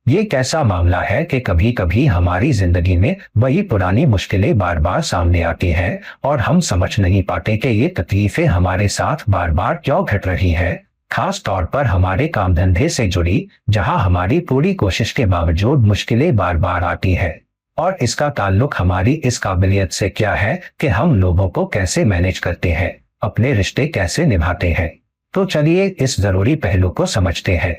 ये कैसा मामला है कि कभी कभी हमारी जिंदगी में वही पुरानी मुश्किलें बार बार सामने आती हैं और हम समझ नहीं पाते कि ये तकलीफें हमारे साथ बार बार क्यों घट रही हैं। खास तौर पर हमारे काम धंधे से जुड़ी, जहां हमारी पूरी कोशिश के बावजूद मुश्किलें बार बार आती है। और इसका ताल्लुक हमारी इस काबिलियत से क्या है कि हम लोगों को कैसे मैनेज करते हैं, अपने रिश्ते कैसे निभाते हैं। तो चलिए इस जरूरी पहलू को समझते हैं।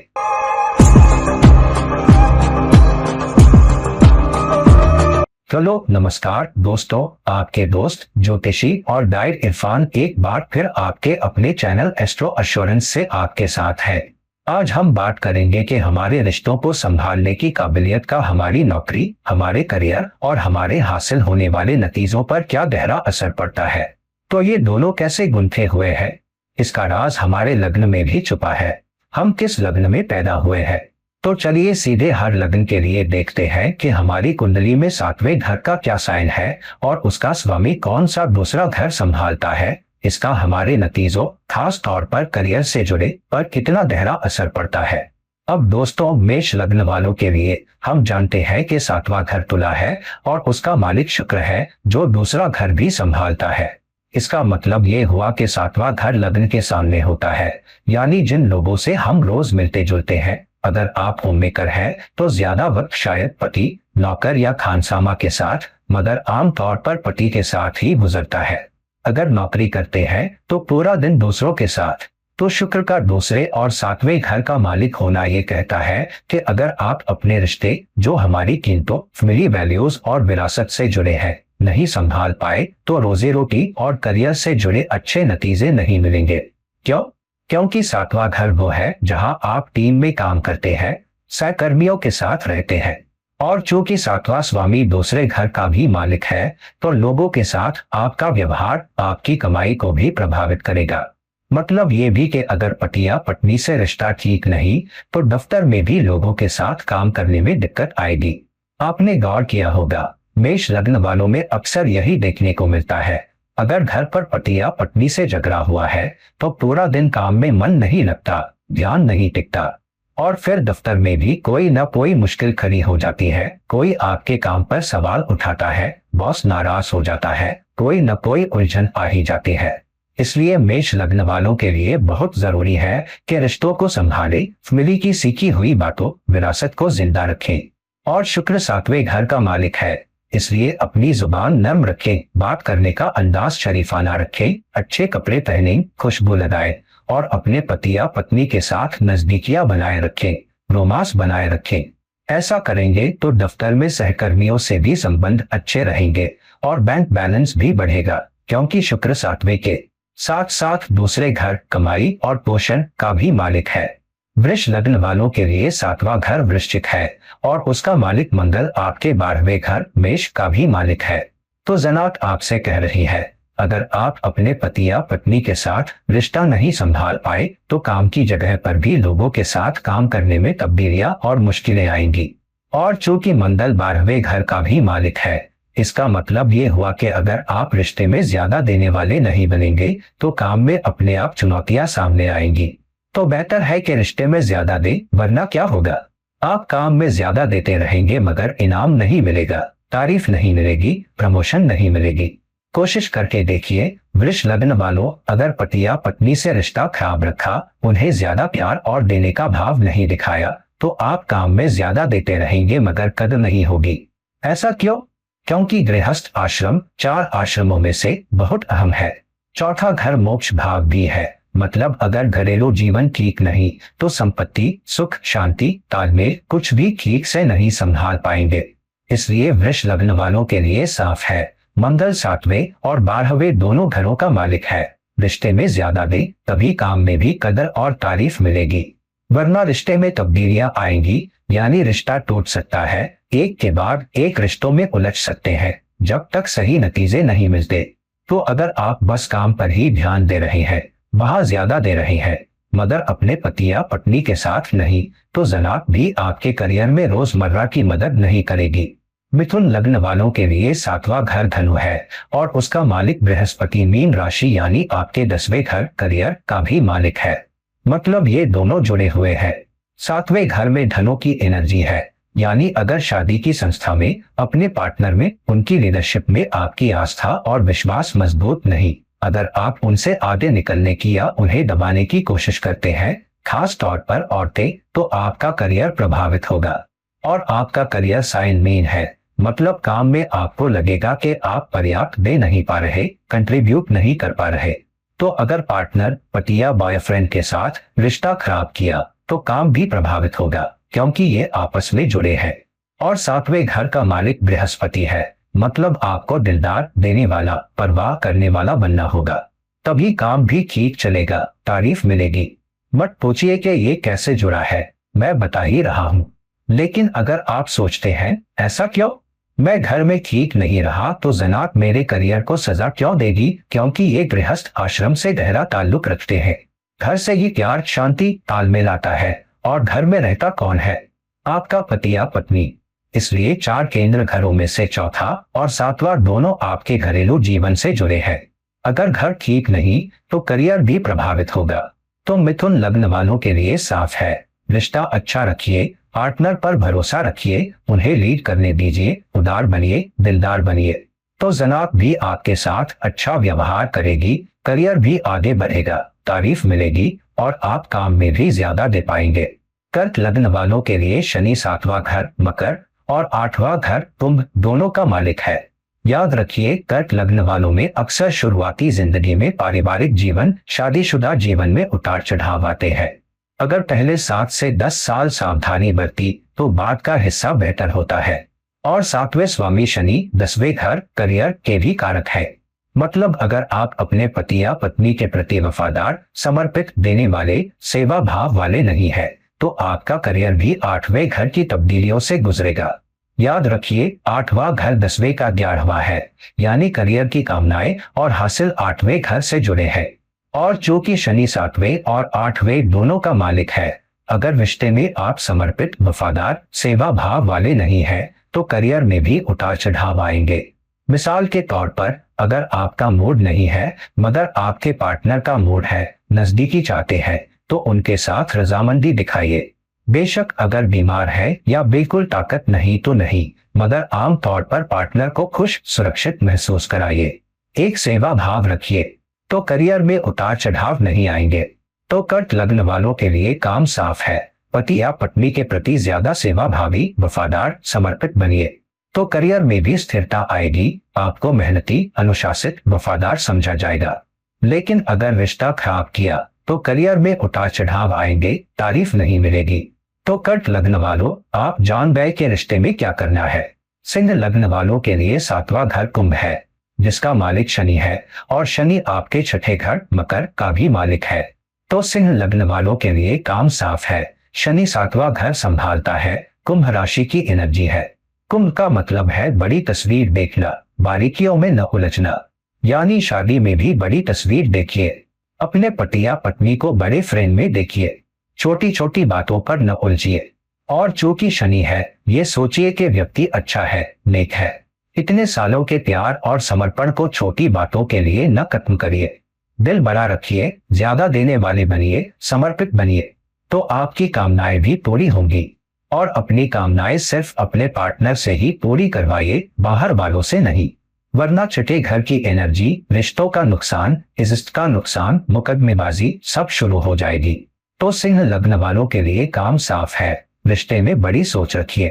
चलो नमस्कार दोस्तों, आपके दोस्त ज्योतिषी और डाइट इरफान एक बार फिर आपके अपने चैनल एस्ट्रो एश्योरेंस से आपके साथ है। आज हम बात करेंगे कि हमारे रिश्तों को संभालने की काबिलियत का हमारी नौकरी, हमारे करियर और हमारे हासिल होने वाले नतीजों पर क्या गहरा असर पड़ता है। तो ये दोनों कैसे गुंथे हुए हैं, इसका राज हमारे लग्न में भी छुपा है। हम किस लग्न में पैदा हुए हैं, तो चलिए सीधे हर लग्न के लिए देखते हैं कि हमारी कुंडली में 7वें घर का क्या साइन है और उसका स्वामी कौन सा दूसरा घर संभालता है। इसका हमारे नतीजों, खास तौर पर करियर से जुड़े पर कितना गहरा असर पड़ता है। अब दोस्तों, मेष लग्न वालों के लिए हम जानते हैं कि 7वां घर तुला है और उसका मालिक शुक्र है, जो दूसरा घर भी संभालता है। इसका मतलब ये हुआ कि 7वां घर लग्न के सामने होता है, यानी जिन लोगों से हम रोज मिलते जुलते हैं। अगर आप होम मेकर हैं तो ज्यादा वक्त शायद पति, नौकर या खानसामा के साथ, मगर आमतौर पर पति के साथ ही गुजरता है। अगर नौकरी करते हैं तो पूरा दिन दूसरों के साथ। तो शुक्र का दूसरे और 7वें घर का मालिक होना ये कहता है कि अगर आप अपने रिश्ते, जो हमारी कीमतों, फैमिली वैल्यूज और विरासत से जुड़े हैं, नहीं संभाल पाए तो रोजी रोटी और करियर से जुड़े अच्छे नतीजे नहीं मिलेंगे। क्यों? क्योंकि 7वां घर वो है जहां आप टीम में काम करते हैं, सहकर्मियों के साथ रहते हैं। और चूंकि 7वां स्वामी दूसरे घर का भी मालिक है, तो लोगों के साथ आपका व्यवहार आपकी कमाई को भी प्रभावित करेगा। मतलब ये भी कि अगर पति या पत्नी से रिश्ता ठीक नहीं, तो दफ्तर में भी लोगों के साथ काम करने में दिक्कत आएगी। आपने गौर किया होगा, मेष लग्न वालों में अक्सर यही देखने को मिलता है। अगर घर पर पति या पत्नी से झगड़ा हुआ है तो पूरा दिन काम में मन नहीं लगता, ध्यान नहीं टिकता, और फिर दफ्तर में भी कोई न कोई मुश्किल खड़ी हो जाती है। कोई आपके काम पर सवाल उठाता है, बॉस नाराज हो जाता है, कोई न कोई उलझन आ ही जाती है। इसलिए मेष लग्न वालों के लिए बहुत जरूरी है कि रिश्तों को संभाले, फैमिली की सीखी हुई बातों, विरासत को जिंदा रखें। और शुक्र 7वें घर का मालिक है, इसलिए अपनी जुबान नर्म रखें, बात करने का अंदाज शरीफाना रखें, अच्छे कपड़े पहनें, खुशबू लगाएं और अपने पति या पत्नी के साथ नजदीकियां बनाए रखें, रोमांस बनाए रखें। ऐसा करेंगे तो दफ्तर में सहकर्मियों से भी संबंध अच्छे रहेंगे और बैंक बैलेंस भी बढ़ेगा, क्योंकि शुक्र 7वें के साथ साथ दूसरे घर, कमाई और पोषण का भी मालिक है। वृष लग्न वालों के लिए 7वां घर वृश्चिक है और उसका मालिक मंगल आपके 12वें घर मेष का भी मालिक है। तो जनात आपसे कह रही है, अगर आप अपने पति या पत्नी के साथ रिश्ता नहीं संभाल पाए तो काम की जगह पर भी लोगों के साथ काम करने में तब्दीलियां और मुश्किलें आएंगी। और चूंकि मंगल 12वें घर का भी मालिक है, इसका मतलब ये हुआ कि अगर आप रिश्ते में ज्यादा देने वाले नहीं बनेंगे तो काम में अपने आप चुनौतियां सामने आएंगी। तो बेहतर है कि रिश्ते में ज्यादा दें, वरना क्या होगा, आप काम में ज्यादा देते रहेंगे मगर इनाम नहीं मिलेगा, तारीफ नहीं मिलेगी, प्रमोशन नहीं मिलेगी। कोशिश करके देखिए वृष लग्न वालों, अगर पति या पत्नी से रिश्ता खराब रखा, उन्हें ज्यादा प्यार और देने का भाव नहीं दिखाया, तो आप काम में ज्यादा देते रहेंगे मगर कदर नहीं होगी। ऐसा क्यों? क्योंकि गृहस्थ आश्रम 4 आश्रमों में से बहुत अहम है। चौथा घर मोक्ष भाव भी है। मतलब अगर घरेलू जीवन ठीक नहीं तो संपत्ति, सुख, शांति, तालमेल कुछ भी ठीक से नहीं संभाल पाएंगे। इसलिए वृष लग्न वालों के लिए साफ है, मंगल 7वें और 12वें दोनों घरों का मालिक है। रिश्ते में ज्यादा दे, तभी काम में भी कदर और तारीफ मिलेगी, वरना रिश्ते में तब्दीलियां आएंगी, यानी रिश्ता टूट सकता है, एक के बाद एक रिश्तों में उलझ सकते हैं जब तक सही नतीजे नहीं मिलते। तो अगर आप बस काम पर ही ध्यान दे रहे हैं, वहां ज्यादा दे रहे हैं, मगर अपने पति या पत्नी के साथ नहीं, तो जनाब भी आपके करियर में रोजमर्रा की मदद नहीं करेगी। मिथुन लग्न वालों के लिए 7वां घर धनु है और उसका मालिक बृहस्पति मीन राशि यानी आपके 10वें घर करियर का भी मालिक है। मतलब ये दोनों जुड़े हुए हैं। 7वें घर में धनु की एनर्जी है, यानी अगर शादी की संस्था में अपने पार्टनर में उनकी लीडरशिप में आपकी आस्था और विश्वास मजबूत नहीं, अगर आप उनसे आगे निकलने की या उन्हें दबाने की कोशिश करते हैं, खास तौर पर औरतें, तो आपका करियर प्रभावित होगा। और आपका करियर साइन मीन है, मतलब काम में आपको लगेगा कि आप पर्याप्त दे नहीं पा रहे, कंट्रीब्यूट नहीं कर पा रहे। तो अगर पार्टनर, पति या बॉयफ्रेंड के साथ रिश्ता खराब किया तो काम भी प्रभावित होगा, क्योंकि ये आपस में जुड़े हैं। और सातवें घर का मालिक बृहस्पति है, मतलब आपको दिलदार, देने वाला, परवाह करने वाला बनना होगा, तभी काम भी ठीक चलेगा, तारीफ मिलेगी। मत पूछिए कि ये कैसे जुड़ा है, मैं बता ही रहा हूँ। लेकिन अगर आप सोचते हैं ऐसा क्यों, मैं घर में ठीक नहीं रहा तो जनात मेरे करियर को सजा क्यों देगी, क्योंकि ये गृहस्थ आश्रम से गहरा ताल्लुक रखते हैं। घर से ही प्यार, शांति, तालमेल आता है। और घर में रहता कौन है? आपका पति या पत्नी। इसलिए 4 केंद्र घरों में से चौथा और 7वां दोनों आपके घरेलू जीवन से जुड़े हैं। अगर घर ठीक नहीं तो करियर भी प्रभावित होगा। तो मिथुन लग्न वालों के लिए साफ है, रिश्ता अच्छा रखिए, पार्टनर पर भरोसा रखिए, उन्हें लीड करने दीजिए, उदार बनिए, दिलदार बनिए, तो जनाब भी आपके साथ अच्छा व्यवहार करेगी, करियर भी आगे बढ़ेगा, तारीफ मिलेगी और आप काम में भी ज्यादा दे पाएंगे। कर्क लग्न वालों के लिए शनि 7वां घर मकर और 8वां घर कुंभ दोनों का मालिक है। याद रखिए, कर्क लग्न वालों में अक्सर शुरुआती जिंदगी में पारिवारिक जीवन, शादीशुदा जीवन में उतार चढ़ाव आते हैं। अगर पहले 7 से 10 साल सावधानी बरती तो बाद का हिस्सा बेहतर होता है। और 7वें स्वामी शनि 10वें घर करियर के भी कारक है, मतलब अगर आप अपने पति या पत्नी के प्रति वफादार, समर्पित, देने वाले, सेवा भाव वाले नहीं है तो आपका करियर भी 8वें घर की तब्दीलियों से गुजरेगा। याद रखिए, 8वां घर 10वें का 11वां है, यानी करियर की कामनाएं और हासिल 8वें घर से जुड़े हैं। और चूंकि शनि 7वें और 8वें दोनों का मालिक है, अगर रिश्ते में आप समर्पित, वफादार, सेवा भाव वाले नहीं हैं तो करियर में भी उतार चढ़ाव आएंगे। मिसाल के तौर पर, अगर आपका मूड नहीं है मगर आपके पार्टनर का मूड है, नजदीकी चाहते हैं, तो उनके साथ रजामंदी दिखाइए। बेशक अगर बीमार है या बिल्कुल ताकत नहीं तो नहीं, मगर आम तौर पर पार्टनर को खुश, सुरक्षित महसूस कराइए। एक सेवा भाव रखिए तो करियर में उतार चढ़ाव नहीं आएंगे। तो कर्क लग्न वालों के लिए काम साफ है, पति या पत्नी के प्रति ज्यादा सेवा भावी, वफादार, समर्पित बनिए तो करियर में भी स्थिरता आएगी, आपको मेहनती, अनुशासित, वफादार समझा जाएगा। लेकिन अगर रिश्ता खराब किया तो करियर में उतार चढ़ाव आएंगे, तारीफ नहीं मिलेगी। तो कर्क लग्न वालों, आप जान गए के रिश्ते में क्या करना है। सिंह लग्न वालों के लिए 7वां घर कुंभ है, जिसका मालिक शनि है और शनि आपके 6ठे घर मकर का भी मालिक है। तो सिंह लग्न वालों के लिए काम साफ है, शनि 7वां घर संभालता है, कुंभ राशि की एनर्जी है। कुंभ का मतलब है बड़ी तस्वीर देखना, बारीकियों में न उलझना, यानी शादी में भी बड़ी तस्वीर देखिए। अपने पति या पत्नी को बड़े फ्रेम में देखिए, छोटी छोटी बातों पर न उलझिए। और चूंकि शनि है, ये सोचिए कि व्यक्ति अच्छा है, नेक है। इतने सालों के प्यार और समर्पण को छोटी बातों के लिए न खत्म करिए। दिल बड़ा रखिए, ज्यादा देने वाले बनिए, समर्पित बनिए, तो आपकी कामनाएं भी पूरी होंगी। और अपनी कामनाएं सिर्फ अपने पार्टनर से ही पूरी करवाइए, बाहर वालों से नहीं, वरना छठे घर की एनर्जी, रिश्तों का नुकसान, इज्जत का नुकसान, मुकदमेबाजी सब शुरू हो जाएगी। तो सिंह लग्न वालों के लिए काम साफ है, रिश्ते में बड़ी सोच रखिए।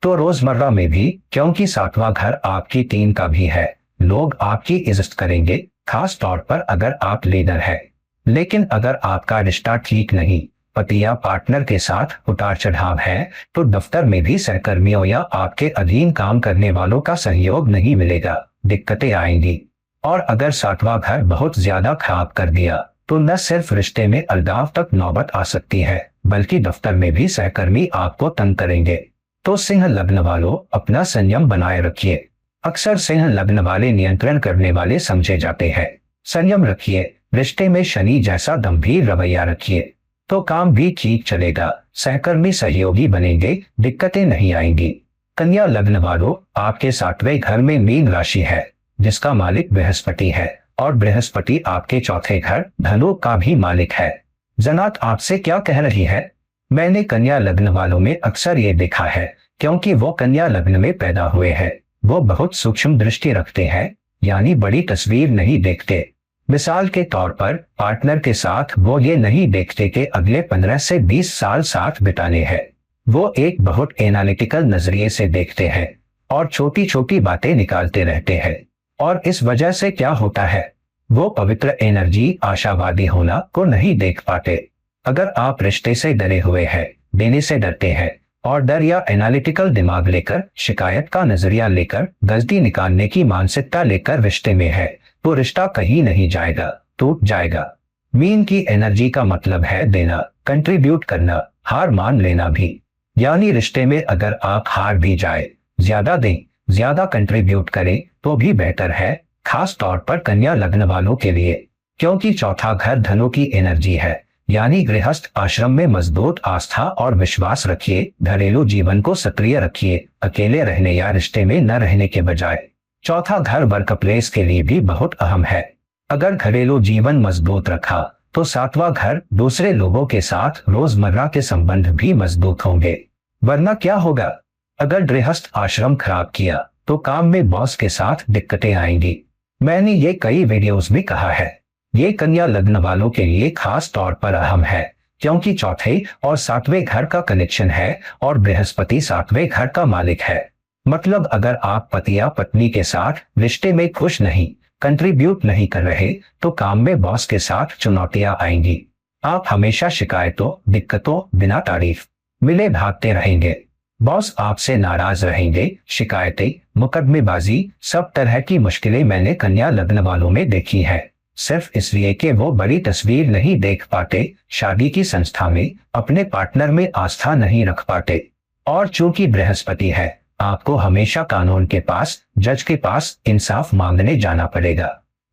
तो रोजमर्रा में भी, क्योंकि 7वां घर आपकी 3 का भी है, लोग आपकी इज्जत करेंगे, खास तौर पर अगर आप लीडर है। लेकिन अगर आपका रिश्ता ठीक नहीं, पति या पार्टनर के साथ उतार चढ़ाव है, तो दफ्तर में भी सहकर्मियों या आपके अधीन काम करने वालों का सहयोग नहीं मिलेगा, दिक्कतें आएंगी। और अगर 7वां घर बहुत ज्यादा खराब कर दिया तो न सिर्फ रिश्ते में अलगाव तक नौबत आ सकती है, बल्कि दफ्तर में भी सहकर्मी आपको तंग करेंगे। तो सिंह लग्न वालों, अपना संयम बनाए रखिए। अक्सर सिंह लग्न वाले नियंत्रण करने वाले समझे जाते हैं। संयम रखिए, रिश्ते में शनि जैसा गंभीर रवैया रखिए, तो काम भी ठीक चलेगा, सहकर्मी सहयोगी बनेंगे, दिक्कतें नहीं आएंगी। कन्या लग्न वालों, आपके 7वें घर में मीन राशि है, जिसका मालिक बृहस्पति है और बृहस्पति आपके 4थे घर धनु का भी मालिक है। जनात आपसे क्या कह रही है? मैंने कन्या लग्न वालों में अक्सर ये देखा है क्योंकि वो कन्या लग्न में पैदा हुए हैं। वो बहुत सूक्ष्म दृष्टि रखते हैं, यानी बड़ी तस्वीर नहीं देखते। मिसाल के तौर पर पार्टनर के साथ वो ये नहीं देखते कि अगले 15 से 20 साल साथ बिताने हैं। वो एक बहुत एनालिटिकल नजरिए से देखते हैं और छोटी छोटी बातें निकालते रहते हैं। और इस वजह से क्या होता है, वो पवित्र एनर्जी, आशावादी होना को नहीं देख पाते। अगर आप रिश्ते से डरे हुए हैं, देने से डरते हैं और डर या एनालिटिकल दिमाग लेकर, शिकायत का नजरिया लेकर, गलती निकालने की मानसिकता लेकर रिश्ते में है, तो रिश्ता कहीं नहीं जाएगा, टूट जाएगा। मीन की एनर्जी का मतलब है देना, कंट्रीब्यूट करना, हार मान लेना भी। यानी रिश्ते में अगर आप हार भी जाए, ज्यादा दें, ज्यादा कंट्रीब्यूट करें तो भी बेहतर है, खास तौर पर कन्या लग्न वालों के लिए। क्योंकि चौथा घर धनु की एनर्जी है, यानी गृहस्थ आश्रम में मजबूत आस्था और विश्वास रखिए, घरेलू जीवन को सक्रिय रखिए, अकेले रहने या रिश्ते में न रहने के बजाय। चौथा घर वर्क प्लेस के लिए भी बहुत अहम है। अगर घरेलू जीवन मजबूत रखा तो सातवां घर दूसरे लोगों के साथ रोजमर्रा के संबंध भी मजबूत होंगे। वरना क्या होगा, अगर गृहस्थ आश्रम खराब किया तो काम में बॉस के साथ दिक्कतें आएंगी। मैंने ये कई वीडियोस में कहा है। ये कन्या लग्न वालों के लिए खास तौर पर अहम है, क्योंकि चौथे और सातवें घर का कनेक्शन है और बृहस्पति सातवें घर का मालिक है। मतलब अगर आप पति या पत्नी के साथ रिश्ते में खुश नहीं, कंट्रीब्यूट नहीं कर रहे, तो काम में बॉस के साथ चुनौतियां आएंगी। आप हमेशा शिकायतों, दिक्कतों, बिना तारीफ मिले भागते रहेंगे। बॉस आपसे नाराज रहेंगे, शिकायतें, मुकदमेबाजी, सब तरह की मुश्किलें मैंने कन्या लग्न वालों में देखी है। सिर्फ इसलिए कि वो बड़ी तस्वीर नहीं देख पाते, शादी की संस्था में अपने पार्टनर में आस्था नहीं रख पाते। और चूंकि बृहस्पति है, आपको हमेशा कानून के पास, जज के पास इंसाफ मांगने जाना पड़ेगा।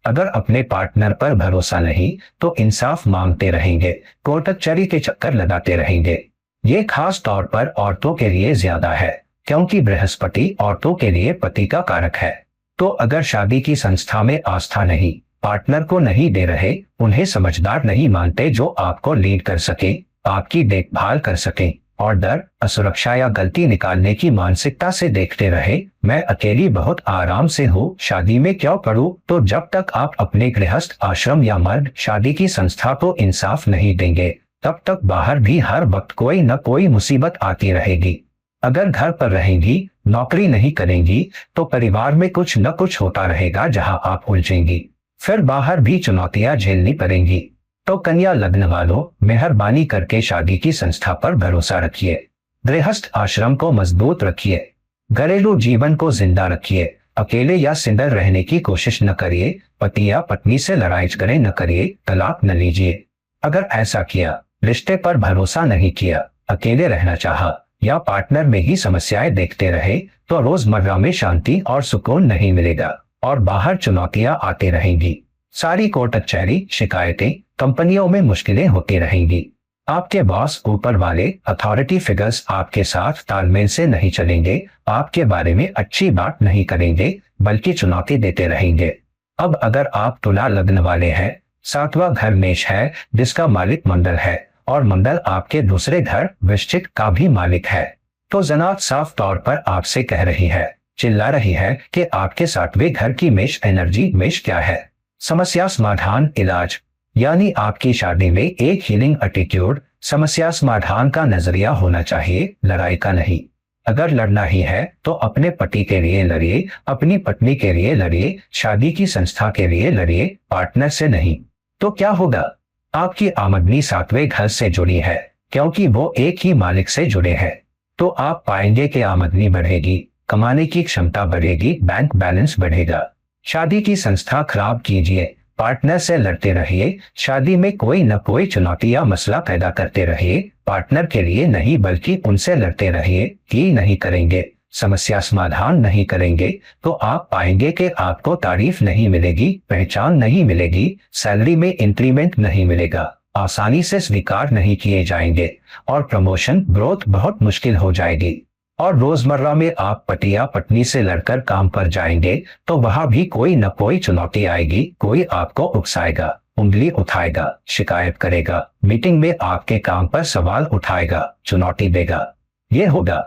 अगर अपने पार्टनर पर भरोसा नहीं तो इंसाफ मांगते रहेंगे, कोर्ट कचहरी के चक्कर लगाते रहेंगे। ये खास तौर पर औरतों के लिए ज्यादा है, क्योंकि बृहस्पति औरतों के लिए पति का कारक है। तो अगर शादी की संस्था में आस्था नहीं, पार्टनर को नहीं दे रहे, उन्हें समझदार नहीं मानते जो आपको लीड कर सके, आपकी देखभाल कर सके, और डर, असुरक्षा या गलती निकालने की मानसिकता से देखते रहे, मैं अकेली बहुत आराम से हूँ, शादी में क्यों पड़ूं, तो जब तक आप अपने गृहस्थ आश्रम या मर्द शादी की संस्था को इंसाफ नहीं देंगे, तब तक बाहर भी हर वक्त कोई न कोई मुसीबत आती रहेगी। अगर घर पर रहेंगी, नौकरी नहीं करेंगी, तो परिवार में कुछ न कुछ होता रहेगा जहां आप उलझेंगी। फिर बाहर भी चुनौतियां झेलनी पड़ेंगी। तो कन्या लग्न वालों, मेहरबानी करके शादी की संस्था पर भरोसा रखिए, गृहस्थ आश्रम को मजबूत रखिए, घरेलू जीवन को जिंदा रखिए। अकेले या सिंगल रहने की कोशिश न करिए, पति या पत्नी से लड़ाई झगड़े न करिए, तलाक न लीजिए। अगर ऐसा किया, रिश्ते पर भरोसा नहीं किया, अकेले रहना चाहा या पार्टनर में ही समस्याएं देखते रहे, तो रोजमर्रा में शांति और सुकून नहीं मिलेगा और बाहर चुनौतियां आती रहेंगी। सारी कोर्ट कचहरी, शिकायतें, कंपनियों में मुश्किलें होती रहेंगी। आपके बॉस, ऊपर वाले अथॉरिटी फिगर्स आपके साथ तालमेल से नहीं चलेंगे, आपके बारे में अच्छी बात नहीं करेंगे, बल्कि चुनौती देते रहेंगे। अब अगर आप तुला लग्न वाले हैं, सातवां घर मेष है जिसका मालिक मंगल है, और मंगल आपके दूसरे घर वृश्चिक का भी मालिक है, तो जनाब साफ तौर पर आपसे कह रही है, चिल्ला रही है कि आपके सातवें घर की मेष एनर्जी। मेष क्या है? समस्या समाधान, इलाज। यानी आपकी शादी में एक हीलिंग एटीट्यूड, समस्या समाधान का नजरिया होना चाहिए, लड़ाई का नहीं। अगर लड़ना ही है तो अपने पति के लिए लड़िए, अपनी पत्नी के लिए लड़िए, शादी की संस्था के लिए लड़िए, पार्टनर से नहीं। तो क्या होगा? आपकी आमदनी सातवें घर से जुड़ी है, क्योंकि वो एक ही मालिक से जुड़े हैं। तो आप पाएंगे कि आमदनी बढ़ेगी, कमाने की क्षमता बढ़ेगी, बैंक बैलेंस बढ़ेगा। शादी की संस्था खराब कीजिए, पार्टनर से लड़ते रहिए, शादी में कोई न कोई चुनौती या मसला पैदा करते रहिए, पार्टनर के लिए नहीं बल्कि उनसे लड़ते रहिए। कि नहीं करेंगे, समस्या समाधान नहीं करेंगे, तो आप पाएंगे कि आपको तारीफ नहीं मिलेगी, पहचान नहीं मिलेगी, सैलरी में इंक्रीमेंट नहीं मिलेगा, आसानी से स्वीकार नहीं किए जाएंगे, और प्रमोशन, ग्रोथ बहुत मुश्किल हो जाएगी। और रोजमर्रा में आप पति या पत्नी से लड़कर काम पर जाएंगे तो वहां भी कोई न कोई चुनौती आएगी, कोई आपको उकसाएगा, उंगली उठाएगा, शिकायत करेगा, मीटिंग में आपके काम पर सवाल उठाएगा, चुनौती देगा। ये होगा।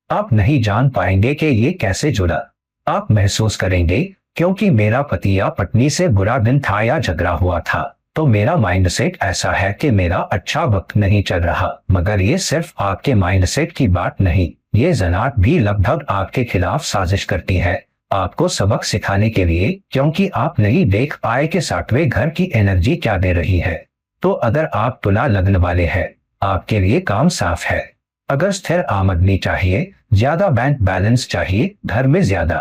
आप नहीं जान पाएंगे कि ये कैसे जुड़ा। आप महसूस करेंगे, क्योंकि मेरा पति या पत्नी से बुरा दिन था या झगड़ा हुआ था, तो मेरा माइंडसेट ऐसा है कि मेरा अच्छा वक्त नहीं चल रहा। मगर ये सिर्फ आपके माइंडसेट की बात नहीं, ये जनात भी लगभग आपके खिलाफ साजिश करती है, आपको सबक सिखाने के लिए, क्योंकि आप नहीं देख पाए कि सातवें घर की एनर्जी क्या दे रही है। तो अगर आप तुला लग्न वाले हैं, आपके लिए काम साफ है। अगर स्थिर आमदनी चाहिए, ज्यादा बैंक बैलेंस चाहिए, घर में ज्यादा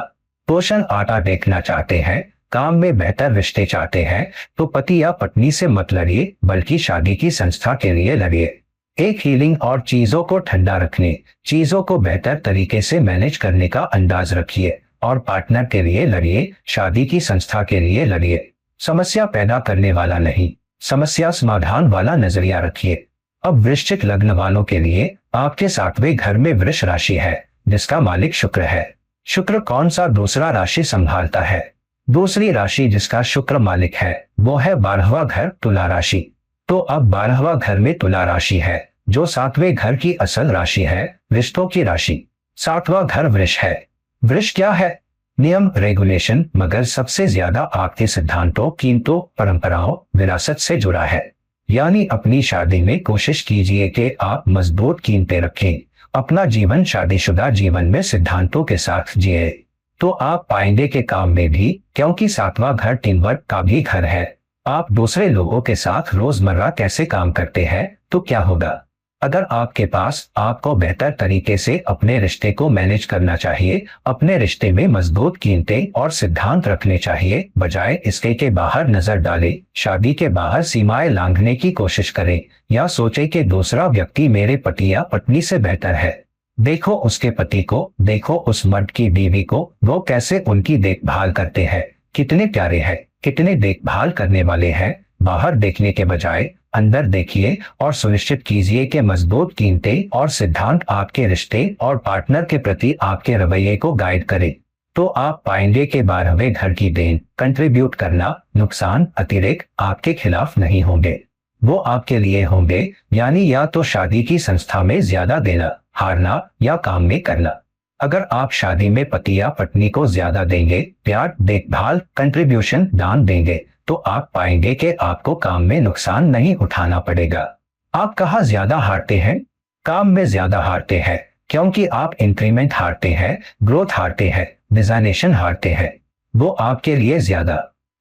पोषण आटा देखना चाहते हैं, काम में बेहतर रिश्ते चाहते हैं, तो पति या पत्नी से मत लड़िए, बल्कि शादी की संस्था के लिए लड़िए। एक हीलिंग और चीजों को ठंडा रखने, चीजों को बेहतर तरीके से मैनेज करने का अंदाज रखिए, और पार्टनर के लिए लड़िए, शादी की संस्था के लिए लड़िए। समस्या पैदा करने वाला नहीं, समस्या समाधान वाला नजरिया रखिए। अब वृश्चिक लग्न वालों के लिए आपके सातवें घर में वृष राशि है, जिसका मालिक शुक्र है। शुक्र कौन सा दूसरा राशि संभालता है? दूसरी राशि जिसका शुक्र मालिक है वो है 12वां घर तुला राशि। तो अब 12वां घर में तुला राशि है, जो सातवें घर की असल राशि है, रिश्तों की राशि। 7वां घर वृष है। वृष क्या है? नियम, रेगुलेशन, मगर सबसे ज्यादा आपके सिद्धांतों, कीमतों, परंपराओं, विरासत से जुड़ा है। यानी अपनी शादी में कोशिश कीजिए कि आप मजबूत कीमतें रखें, अपना जीवन शादीशुदा जीवन में सिद्धांतों के साथ जिए। तो आप पाएंगे कि काम में भी, क्योंकि 7वां घर टीम वर्क का भी घर है, आप दूसरे लोगों के साथ रोजमर्रा कैसे काम करते हैं, तो क्या होगा? अगर आपके पास आपको बेहतर तरीके से अपने रिश्ते को मैनेज करना चाहिए, अपने रिश्ते में मजबूत कीमतें और सिद्धांत रखने चाहिए, बजाय इसके के बाहर नजर डाले, शादी के बाहर सीमाएं लांघने की कोशिश करें, या सोचे कि दूसरा व्यक्ति मेरे पति या पत्नी से बेहतर है। देखो उसके पति को, देखो उस मर्द की बीवी को, वो कैसे उनकी देखभाल करते हैं, कितने प्यारे हैं, कितने देखभाल करने वाले हैं। बाहर देखने के बजाय अंदर देखिए और सुनिश्चित कीजिए कि मजबूत कीमतें और सिद्धांत आपके रिश्ते और पार्टनर के प्रति आपके रवैये को गाइड करें। तो आप पाएंगे कि 12वें घर की देन, कंट्रीब्यूट करना, नुकसान, अतिरिक्त आपके खिलाफ नहीं होंगे, वो आपके लिए होंगे। यानी या तो शादी की संस्था में ज्यादा देना, हारना, या काम में करना। अगर आप शादी में पति या पत्नी को ज्यादा देंगे, प्यार, देखभाल, कंट्रीब्यूशन, दान देंगे, तो आप पाएंगे कि आपको काम में नुकसान नहीं उठाना पड़ेगा। आप कहाँ ज्यादा हारते हैं? काम में ज्यादा हारते हैं, क्योंकि आप इंक्रीमेंट हारते हैं, ग्रोथ हारते हैं, डिजाइनेशन हारते हैं। वो आपके लिए ज्यादा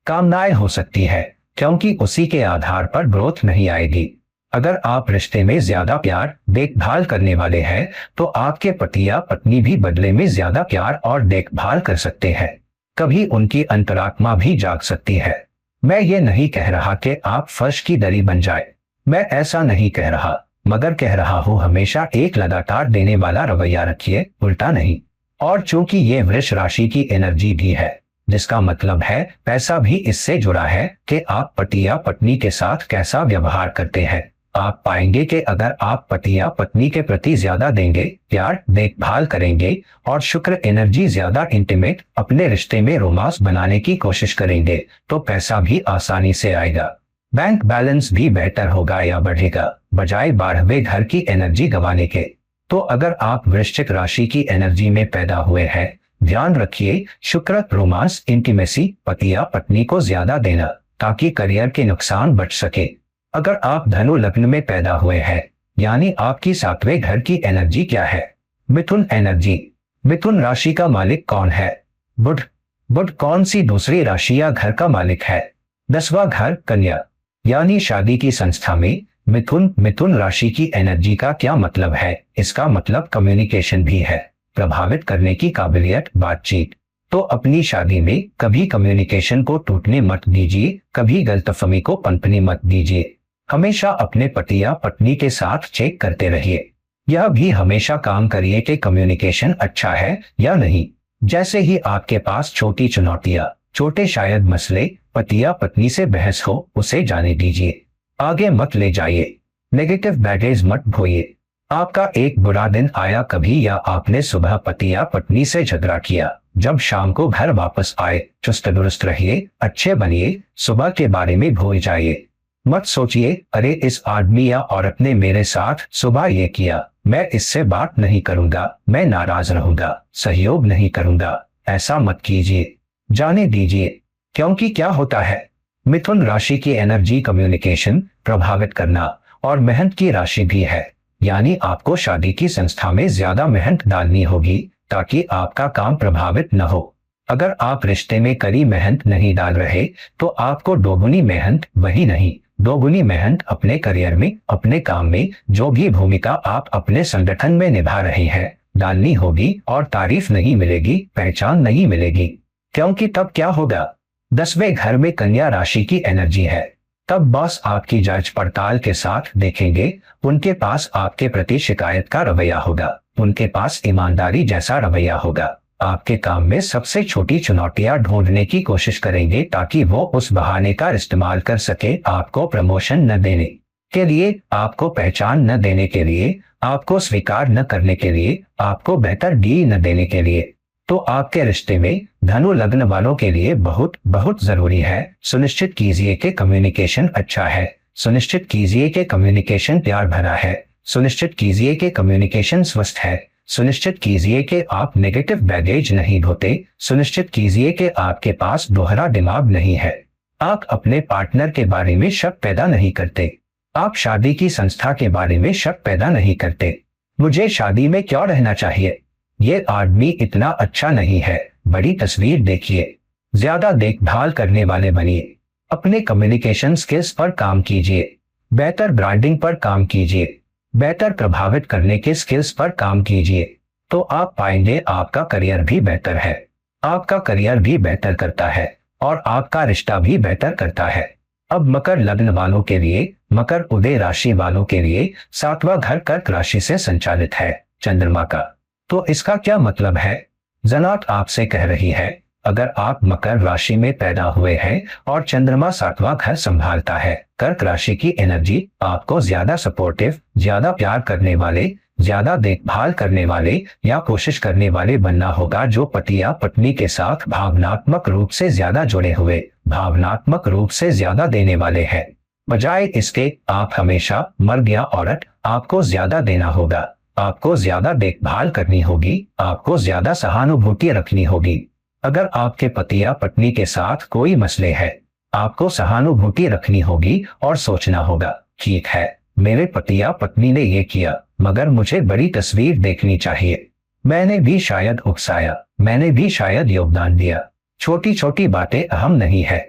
कामनाएं हो सकती है, क्योंकि उसी के आधार पर ग्रोथ नहीं आएगी। अगर आप रिश्ते में ज्यादा प्यार, देखभाल करने वाले हैं, तो आपके पति या पत्नी भी बदले में ज्यादा प्यार और देखभाल कर सकते हैं। कभी उनकी अंतरात्मा भी जाग सकती है। मैं ये नहीं कह रहा कि आप फर्श की दरी बन जाए, मैं ऐसा नहीं कह रहा, मगर कह रहा हूं हमेशा एक लगातार देने वाला रवैया रखिए, उल्टा नहीं। और चूंकि ये वृष राशि की एनर्जी भी है, जिसका मतलब है पैसा भी इससे जुड़ा है कि आप पति या पत्नी के साथ कैसा व्यवहार करते हैं। आप पाएंगे कि अगर आप पति या पत्नी के प्रति ज्यादा देंगे, प्यार, देखभाल करेंगे, और शुक्र एनर्जी ज्यादा इंटीमेट, अपने रिश्ते में रोमांस बनाने की कोशिश करेंगे, तो पैसा भी आसानी से आएगा। बैंक बैलेंस भी बेहतर होगा या बढ़ेगा, बजाय 12वें घर की एनर्जी गंवाने के। तो अगर आप वृश्चिक राशि की एनर्जी में पैदा हुए हैं, ध्यान रखिए, शुक्र, रोमांस, इंटीमेसी, पति या पत्नी को ज्यादा देना, ताकि करियर के नुकसान बच सके। अगर आप धनु लग्न में पैदा हुए हैं, यानी आपकी 7वें घर की एनर्जी क्या है? मिथुन एनर्जी। मिथुन राशि का मालिक कौन है? बुध। बुध कौन सी दूसरी राशि या घर का मालिक है? 10वां घर कन्या। यानी शादी की संस्था में मिथुन राशि की एनर्जी का क्या मतलब है? इसका मतलब कम्युनिकेशन भी है, प्रभावित करने की काबिलियत, बातचीत। तो अपनी शादी में कभी कम्युनिकेशन को टूटने मत दीजिए, कभी गलतफहमी को पनपने मत दीजिए। हमेशा अपने पति या पत्नी के साथ चेक करते रहिए। यह भी हमेशा काम करिए कि कम्युनिकेशन अच्छा है या नहीं। जैसे ही आपके पास छोटी चुनौतियां, छोटे शायद मसले, पति या पत्नी से बहस हो, उसे जाने दीजिए, आगे मत ले जाइए। नेगेटिव बैगेज मत ढोइए। आपका एक बुरा दिन आया कभी, या आपने सुबह पति या पत्नी से झगड़ा किया, जब शाम को घर वापस आए, चुस्त दुरुस्त रहिए, अच्छे बनिए, सुबह के बारे में भूल जाइए। मत सोचिए, अरे इस आदमी या औरत ने मेरे साथ सुबह ये किया, मैं इससे बात नहीं करूंगा, मैं नाराज रहूंगा, सहयोग नहीं करूंगा। ऐसा मत कीजिए, जाने दीजिए। क्योंकि क्या होता है, मिथुन राशि की एनर्जी कम्युनिकेशन प्रभावित करना और मेहनत की राशि भी है। यानी आपको शादी की संस्था में ज्यादा मेहनत डालनी होगी ताकि आपका काम प्रभावित न हो। अगर आप रिश्ते में कड़ी मेहनत नहीं डाल रहे तो आपको दोगुनी मेहनत, वही नहीं, दोगुनी मेहनत अपने करियर में, अपने काम में, जो भी भूमिका आप अपने संगठन में निभा रहे हैं, डालनी होगी। और तारीफ नहीं मिलेगी, पहचान नहीं मिलेगी। क्योंकि तब क्या होगा, 10वें घर में कन्या राशि की एनर्जी है। तब बॉस आपकी जांच पड़ताल के साथ देखेंगे। उनके पास आपके प्रति शिकायत का रवैया होगा, उनके पास ईमानदारी जैसा रवैया होगा। आपके काम में सबसे छोटी चुनौतियां ढूंढने की कोशिश करेंगे ताकि वो उस बहाने का इस्तेमाल कर सके आपको प्रमोशन न देने के लिए, आपको पहचान न देने के लिए, आपको स्वीकार न करने के लिए, आपको बेहतर डील न देने के लिए। तो आपके रिश्ते में धनु लग्न वालों के लिए बहुत बहुत जरूरी है, सुनिश्चित कीजिए कि कम्युनिकेशन अच्छा है, सुनिश्चित कीजिए कि कम्युनिकेशन प्यार भरा है, सुनिश्चित कीजिए कि कम्युनिकेशन स्वस्थ है, सुनिश्चित कीजिए कि आप नेगेटिव बैगेज नहीं ढोते, सुनिश्चित कीजिए कि आपके पास दोहरा दिमाग नहीं है। आप अपने पार्टनर के बारे में शक पैदा नहीं करते, आप शादी की संस्था के बारे में शक पैदा नहीं करते। मुझे शादी में क्यों रहना चाहिए, ये आदमी इतना अच्छा नहीं है, बड़ी तस्वीर देखिए। ज्यादा देखभाल करने वाले बनिए, अपने कम्युनिकेशन स्किल्स पर काम कीजिए, बेहतर ब्रांडिंग पर काम कीजिए, बेहतर प्रभावित करने के स्किल्स पर काम कीजिए। तो आप पाएंगे आपका करियर भी बेहतर है, आपका करियर भी बेहतर करता है और आपका रिश्ता भी बेहतर करता है। अब मकर लग्न वालों के लिए, मकर उदय राशि वालों के लिए 7वां घर कर्क राशि से संचालित है, चंद्रमा का। तो इसका क्या मतलब है, जनात आपसे कह रही है, अगर आप मकर राशि में पैदा हुए हैं और चंद्रमा 7वां घर संभालता है, कर्क राशि की एनर्जी, आपको ज्यादा सपोर्टिव, ज्यादा प्यार करने वाले, ज्यादा देखभाल करने वाले या कोशिश करने वाले बनना होगा, जो पति या पत्नी के साथ भावनात्मक रूप से ज्यादा जुड़े हुए, भावनात्मक रूप से ज्यादा देने वाले हैं। बजाय इसके आप हमेशा, मर्द या औरत, आपको ज्यादा देना होगा, आपको ज्यादा देखभाल करनी होगी, आपको ज्यादा सहानुभूति रखनी होगी। अगर आपके पति या पत्नी के साथ कोई मसले है, आपको सहानुभूति रखनी होगी और सोचना होगा, ठीक है, मेरे पति या पत्नी ने ये किया, मगर मुझे बड़ी तस्वीर देखनी चाहिए। मैंने भी शायद उकसाया, मैंने भी शायद योगदान दिया, छोटी छोटी बातें अहम नहीं है,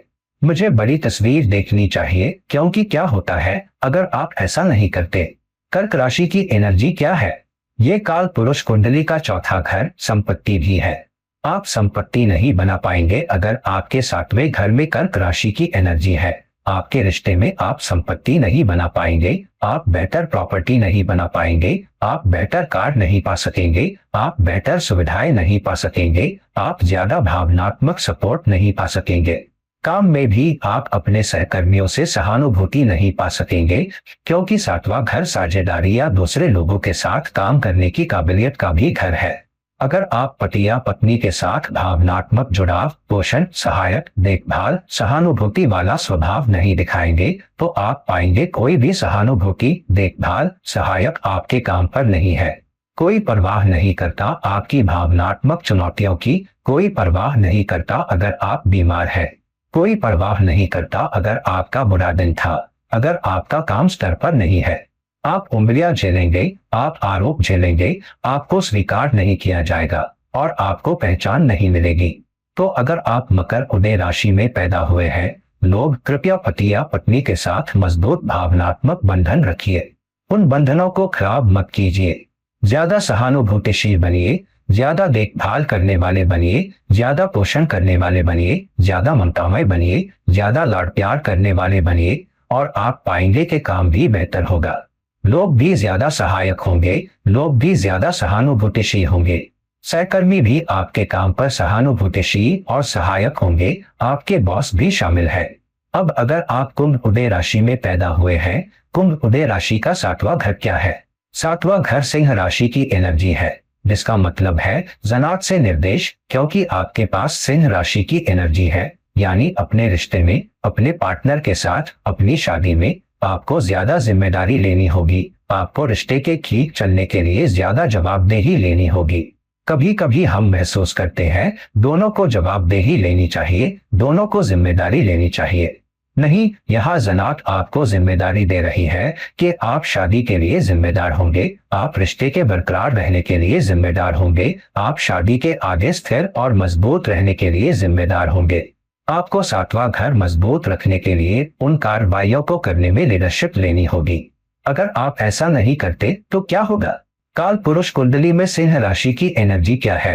मुझे बड़ी तस्वीर देखनी चाहिए। क्योंकि क्या होता है, अगर आप ऐसा नहीं करते, कर्क राशि की एनर्जी क्या है, ये काल पुरुष कुंडली का चौथा घर संपत्ति भी है। आप संपत्ति नहीं बना पाएंगे अगर आपके 7वें घर में कर्क राशि की एनर्जी है। आपके रिश्ते में आप संपत्ति नहीं बना पाएंगे, आप बेहतर प्रॉपर्टी नहीं बना पाएंगे, आप बेहतर कार नहीं पा सकेंगे, आप बेहतर सुविधाएं नहीं पा सकेंगे, आप ज्यादा भावनात्मक सपोर्ट नहीं पा सकेंगे। काम में भी आप अपने सहकर्मियों से सहानुभूति नहीं पा सकेंगे, क्योंकि 7वां घर साझेदारी या दूसरे लोगों के साथ काम करने की काबिलियत का भी घर है। अगर आप पति या पत्नी के साथ भावनात्मक जुड़ाव, पोषण, सहायक, देखभाल, सहानुभूति वाला स्वभाव नहीं दिखाएंगे, तो आप पाएंगे कोई भी सहानुभूति, देखभाल, सहायक आपके काम पर नहीं है। कोई परवाह नहीं करता आपकी भावनात्मक चुनौतियों की, कोई परवाह नहीं करता अगर आप बीमार है, कोई परवाह नहीं करता अगर आपका बुरा दिन था, अगर आपका काम स्तर पर नहीं है। आप उंगलियां झेलेंगे, आप आरोप झेलेंगे, आपको स्वीकार नहीं किया जाएगा और आपको पहचान नहीं मिलेगी। तो अगर आप मकर उदय राशि में पैदा हुए हैं, लोग कृपया पति या पत्नी के साथ मजबूत भावनात्मक बंधन रखिए, उन बंधनों को खराब मत कीजिए। ज्यादा सहानुभूतिशील बनिए, ज्यादा देखभाल करने वाले बनिए, ज्यादा पोषण करने वाले बनिए, ज्यादा ममतामय बनिए, ज्यादा लाड़ प्यार करने वाले बनिए और आप पाएंगे कि काम भी बेहतर होगा। लोग भी ज्यादा सहायक होंगे, लोग भी ज्यादा सहानुभूतिशील होंगे, सहकर्मी भी आपके काम पर सहानुभूतिशील और सहायक होंगे, आपके बॉस भी शामिल है। अब अगर आप कुंभ उदय राशि में पैदा हुए हैं, कुंभ उदय राशि का 7वां घर क्या है? 7वां घर सिंह राशि की एनर्जी है, जिसका मतलब है जनात से निर्देश, क्योंकि आपके पास सिंह राशि की एनर्जी है। यानी अपने रिश्ते में, अपने पार्टनर के साथ, अपनी शादी में आपको ज्यादा जिम्मेदारी लेनी होगी। आपको रिश्ते के ठीक चलने के लिए ज्यादा जवाबदेही लेनी होगी। कभी कभी हम महसूस करते हैं दोनों को जवाबदेही लेनी चाहिए, दोनों को जिम्मेदारी लेनी चाहिए। नहीं, यहाँ जनात आपको जिम्मेदारी दे रही है कि आप शादी के लिए जिम्मेदार होंगे, आप रिश्ते के बरकरार रहने के लिए जिम्मेदार होंगे, आप शादी के आगे स्थिर और मजबूत रहने के लिए जिम्मेदार होंगे। आपको सातवां घर मजबूत रखने के लिए उन कार्रवाइयों को करने में लीडरशिप लेनी होगी। अगर आप ऐसा नहीं करते तो क्या होगा? काल पुरुष कुंडली में सिंह राशि की एनर्जी क्या है?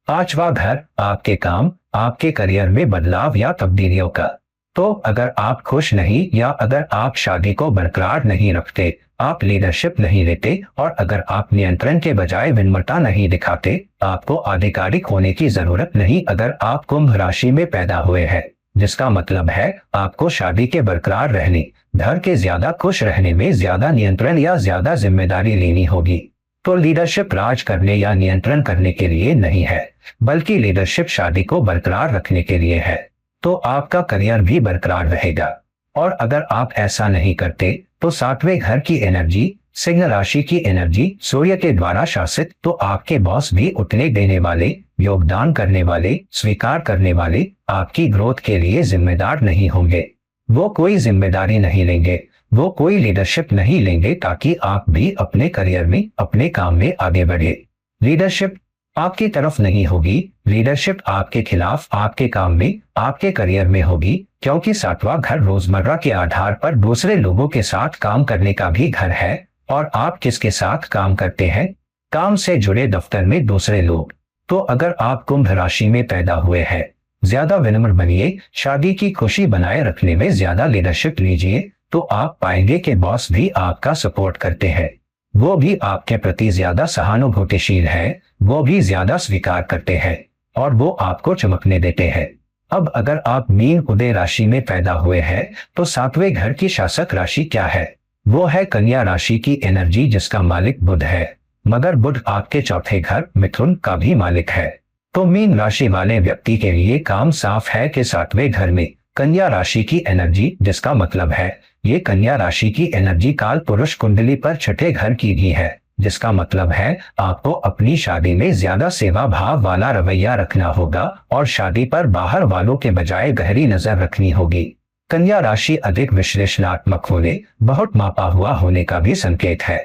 पांचवा घर आपके काम, आपके करियर में बदलाव या तब्दीलियों का। तो अगर आप खुश नहीं, या अगर आप शादी को बरकरार नहीं रखते, आप लीडरशिप नहीं लेते, और अगर आप नियंत्रण के बजाय विनम्रता नहीं दिखाते, आपको आधिकारिक होने की जरूरत नहीं। अगर आप कुंभ राशि में पैदा हुए हैं, जिसका मतलब है आपको शादी के बरकरार रहने, घर के ज्यादा खुश रहने में ज्यादा नियंत्रण या ज्यादा जिम्मेदारी लेनी होगी। तो लीडरशिप राज करने या नियंत्रण करने के लिए नहीं है, बल्कि लीडरशिप शादी को बरकरार रखने के लिए है। तो आपका करियर भी बरकरार रहेगा। और अगर आप ऐसा नहीं करते तो सातवें घर की एनर्जी, सिंह राशि की एनर्जी सूर्य के द्वारा शासित, तो आपके बॉस भी उठने देने वाले, योगदान करने वाले, स्वीकार करने वाले आपकी ग्रोथ के लिए जिम्मेदार नहीं होंगे। वो कोई जिम्मेदारी नहीं लेंगे, वो कोई लीडरशिप नहीं लेंगे ताकि आप भी अपने करियर में, अपने काम में आगे बढ़े। लीडरशिप आपकी तरफ नहीं होगी, लीडरशिप आपके खिलाफ आपके काम में, आपके करियर में होगी, क्योंकि सातवां घर रोजमर्रा के आधार पर दूसरे लोगों के साथ काम करने का भी घर है। और आप किसके साथ काम करते हैं? काम से जुड़े दफ्तर में दूसरे लोग। तो अगर आप कुंभ राशि में पैदा हुए हैं, ज्यादा विनम्र बनिए, शादी की खुशी बनाए रखने में ज्यादा लीडरशिप लीजिए, तो आप पाएंगे कि बॉस भी आपका सपोर्ट करते हैं, वो भी आपके प्रति ज्यादा सहानुभूतिशील है, वो भी ज्यादा स्वीकार करते हैं, और वो आपको चमकने देते हैं। अब अगर आप मीन उदय राशि में पैदा हुए हैं, तो सातवें घर की शासक राशि क्या है? वो है कन्या राशि की एनर्जी, जिसका मालिक बुध है, मगर बुध आपके चौथे घर मिथुन का भी मालिक है। तो मीन राशि वाले व्यक्ति के लिए काम साफ है कि सातवें घर में कन्या राशि की एनर्जी, जिसका मतलब है ये कन्या राशि की एनर्जी काल पुरुष कुंडली पर छठे घर की भी है, जिसका मतलब है आपको अपनी शादी में ज्यादा सेवा भाव वाला रवैया रखना होगा और शादी पर बाहर वालों के बजाय गहरी नजर रखनी होगी। कन्या राशि अधिक विश्लेषणात्मक होने, बहुत मापा हुआ होने का भी संकेत है।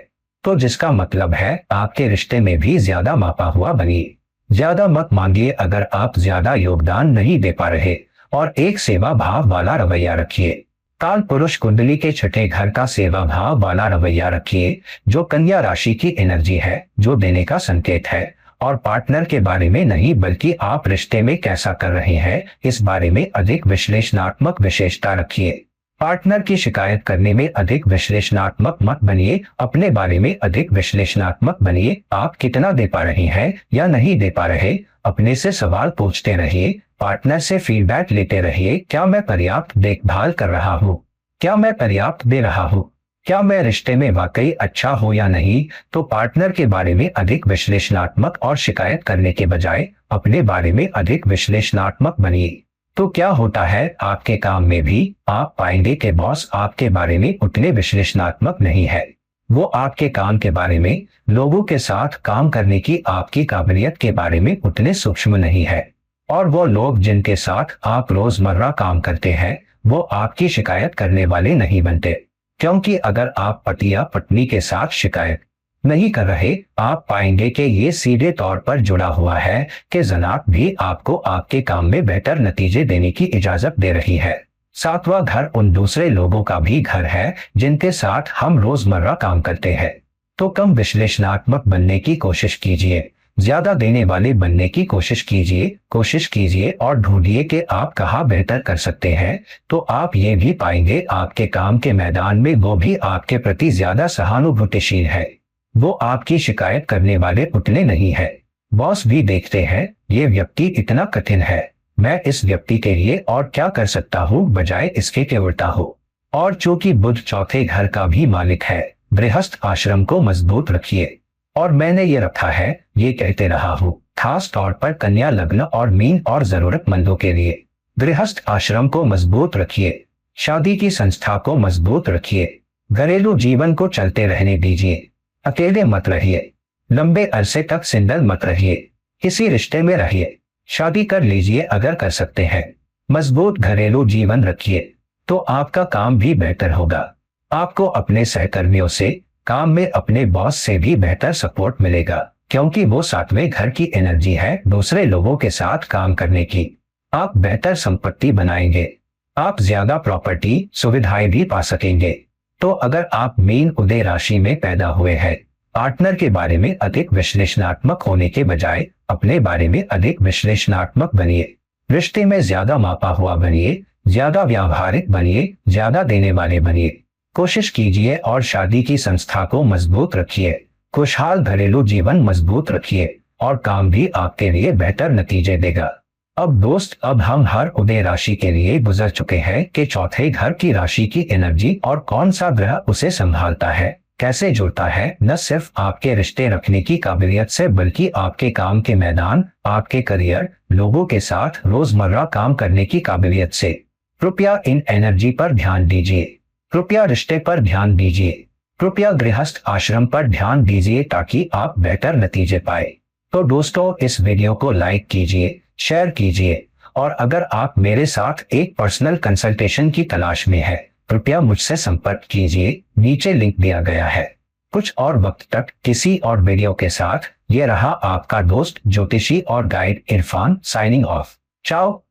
तो जिसका मतलब है आपके रिश्ते में भी ज्यादा मापा हुआ बनिए। ज्यादा मत मांगिए अगर आप ज्यादा योगदान नहीं दे पा रहे, और एक सेवा भाव वाला रवैया रखिए। काल पुरुष कुंडली के छठे घर का सेवा भाव वाला रवैया रखिए, जो कन्या राशि की एनर्जी है, जो देने का संकेत है। और पार्टनर के बारे में नहीं, बल्कि आप रिश्ते में कैसा कर रहे हैं, इस बारे में अधिक विश्लेषणात्मक विशेषता रखिए। पार्टनर की शिकायत करने में अधिक विश्लेषणात्मक मत बनिए, अपने बारे में अधिक विश्लेषणात्मक बनिए। आप कितना दे पा रहे हैं या नहीं दे पा रहे, अपने से सवाल पूछते रहिए, पार्टनर से फीडबैक लेते रहिए। क्या मैं पर्याप्त देखभाल कर रहा हूँ? क्या मैं पर्याप्त दे रहा हूँ? क्या मैं रिश्ते में वाकई अच्छा हूँ या नहीं? तो पार्टनर के बारे में अधिक विश्लेषणात्मक और शिकायत करने के बजाय अपने बारे में अधिक विश्लेषणात्मक बनिए। तो क्या होता है आपके काम में भी, आप पाएंगे कि बॉस आपके बारे में उतने विश्लेषणात्मक नहीं है। वो आपके काम के बारे में, लोगों के साथ काम करने की आपकी काबिलियत के बारे में उतने सूक्ष्म नहीं है। और वो लोग जिनके साथ आप रोजमर्रा काम करते हैं, वो आपकी शिकायत करने वाले नहीं बनते, क्योंकि अगर आप पति या पत्नी के साथ शिकायत नहीं कर रहे, आप पाएंगे कि ये सीधे तौर पर जुड़ा हुआ है कि जनात भी आपको आपके काम में बेहतर नतीजे देने की इजाजत दे रही है। सातवां घर उन दूसरे लोगों का भी घर है जिनके साथ हम रोजमर्रा काम करते हैं। तो कम विश्लेषणात्मक बनने की कोशिश कीजिए, ज्यादा देने वाले बनने की कोशिश कीजिए और ढूंढिए कि आप कहाँ बेहतर कर सकते हैं। तो आप ये भी पाएंगे आपके काम के मैदान में वो भी आपके प्रति ज्यादा सहानुभूतिशील है, वो आपकी शिकायत करने वाले उतने नहीं है। बॉस भी देखते हैं ये व्यक्ति इतना कठिन है, मैं इस व्यक्ति के लिए और क्या कर सकता हूँ बजाय इसके के उल्टा हो। और चूंकि बुध चौथे घर का भी मालिक है, गृहस्थ आश्रम को मजबूत रखिए। और मैंने ये रखा है, ये कहते रहा हूँ, खास तौर पर कन्या लग्न और मीन और जरूरतमंदों के लिए। गृहस्थ आश्रम को मजबूत रखिए, शादी की संस्था को मजबूत रखिए, घरेलू जीवन को चलते रहने दीजिए, अकेले मत रहिए, लंबे अरसे तक सिंगल मत रहिए, किसी रिश्ते में रहिए, शादी कर लीजिए अगर कर सकते हैं, मजबूत घरेलू जीवन रखिए तो आपका काम भी बेहतर होगा। आपको अपने सहकर्मियों से, काम में अपने बॉस से भी बेहतर सपोर्ट मिलेगा, क्योंकि वो सातवें घर की एनर्जी है दूसरे लोगों के साथ काम करने की। आप बेहतर संपत्ति बनाएंगे, आप ज्यादा प्रॉपर्टी सुविधाएं भी पा सकेंगे। तो अगर आप मीन उदय राशि में पैदा हुए हैं, पार्टनर के बारे में अधिक विश्लेषणात्मक होने के बजाय अपने बारे में अधिक विश्लेषणात्मक बनिए, रिश्ते में ज्यादा मापा हुआ बनिए, ज्यादा व्यावहारिक बनिए, ज्यादा देने वाले बनिए। कोशिश कीजिए और शादी की संस्था को मजबूत रखिए, खुशहाल घरेलू जीवन मजबूत रखिए और काम भी आपके लिए बेहतर नतीजे देगा। अब दोस्त, अब हम हर उदय राशि के लिए गुजर चुके हैं कि चौथे घर की राशि की एनर्जी और कौन सा ग्रह उसे संभालता है, कैसे जुड़ता है, न सिर्फ आपके रिश्ते रखने की काबिलियत से बल्कि आपके काम के मैदान, आपके करियर, लोगों के साथ रोजमर्रा काम करने की काबिलियत से। कृपया इन एनर्जी पर ध्यान दीजिए, कृपया रिश्ते पर ध्यान दीजिए, कृपया गृहस्थ आश्रम पर ध्यान दीजिए ताकि आप बेहतर नतीजे पाए। तो दोस्तों, इस वीडियो को लाइक कीजिए, शेयर कीजिए और अगर आप मेरे साथ एक पर्सनल कंसल्टेशन की तलाश में है, कृपया मुझसे संपर्क कीजिए, नीचे लिंक दिया गया है। कुछ और वक्त तक किसी और वीडियो के साथ ये रहा आपका दोस्त ज्योतिषी और गाइड इरफान, साइनिंग ऑफ। चाओ।